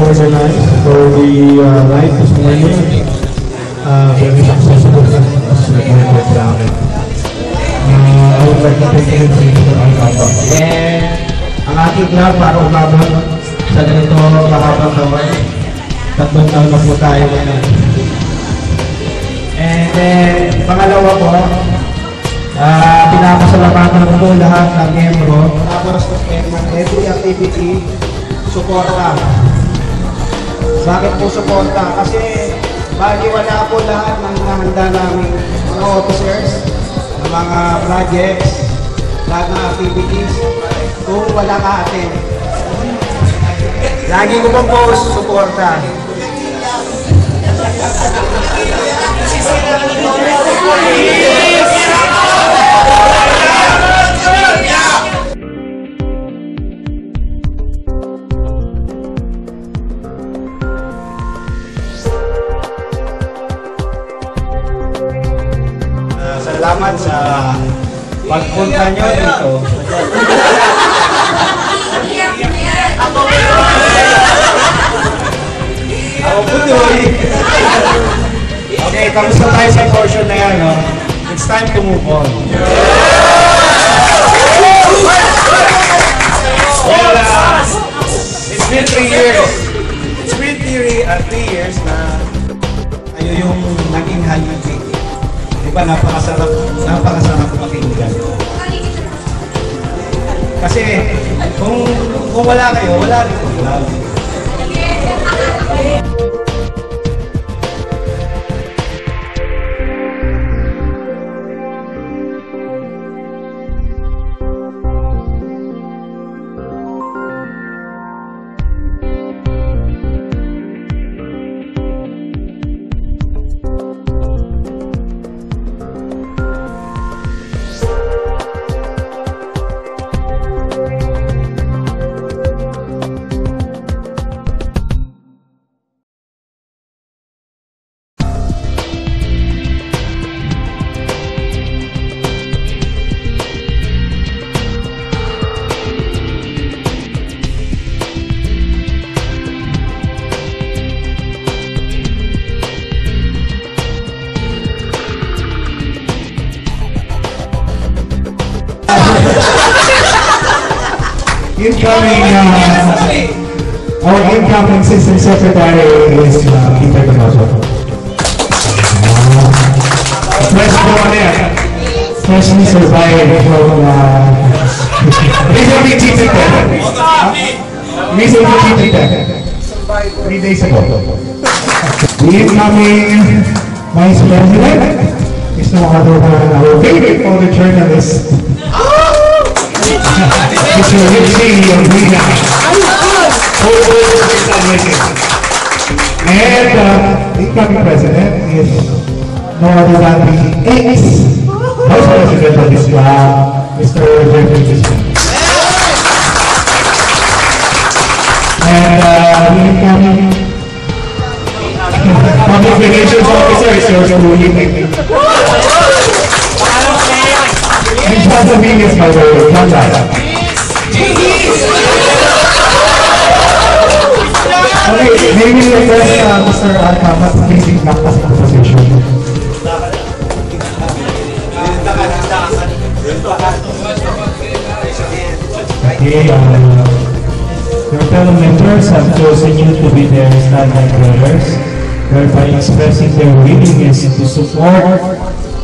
organized for the night this morning. Very successful program. I would like to thank you for Al-Kaba. And ang ating club para umabot sa ganito mahabang gawan. 3 taon na po tayo ngayon. And then, pangalawa po, pinapasalamatan ko po lahat ng membro tapos ng every activity, suporta. Bakit po suporta? Kasi baliwala po lahat ng handa namin mga officers, mga projects, lahat ng activities kung wala ka atin. Lagi ko pong post, suporta. Salamat sa pagpunta nyo dito. Ako po doon. Okay, kamusta tayo sa portion na yan, no? It's time to move on. Well, it's been 3 years. It's been 3 years na tayo yung naging haligi. Diba, napakasarap pakinggan. Kasi kung wala kayo, wala rin po. Our incoming Assistant Secretary is Peter Canoso. Freshly survived from recently cheated. 3 days ago. The incoming Vice President is no other than our favorite photojournalist, Mr. Richie Ombrina. And the incoming president is no other than the ex-vice president of this club, Mr. Jeffrey Christian. And the incoming public relations officer is George Uli. And John Dominguez, by the way, John Dominguez. Okay, maybe request Mr. Al-Kaba to please take back as composition. Okay, your fellow members have chosen you to be their standby brothers, thereby expressing their willingness to support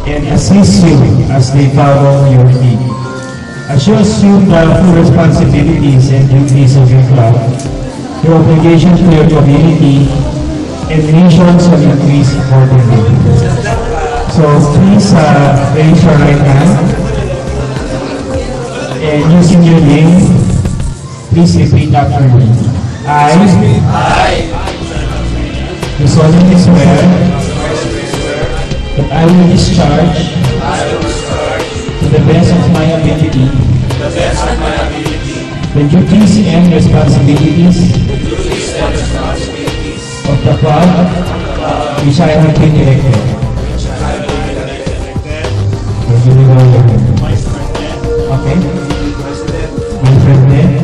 and assist you as they follow your lead. As you assume the full responsibilities and duties of your club, your obligation to your community and nations will increase accordingly. So please raise your right hand and using your name, please repeat after me. I do solemnly swear that I will discharge to the best of my ability the duties and responsibilities of the club which I have been elected. Okay? My friend there.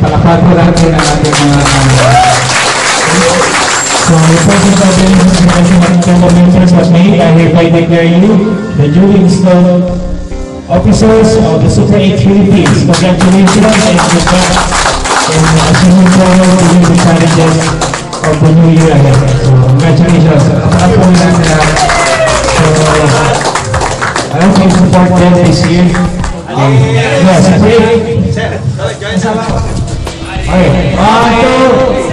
palakad po natin ang ating mga So, the present of the members of me, I hereby declare you the duly installed officers of the Super 8 Philippines. Congratulations and good luck in assuming forward to the challenges of the new year ahead. So, congratulations. Kapag natin na. So, I hope you support them this year. Yes, okay. Sir, join sa mga. Okay, 1, 2,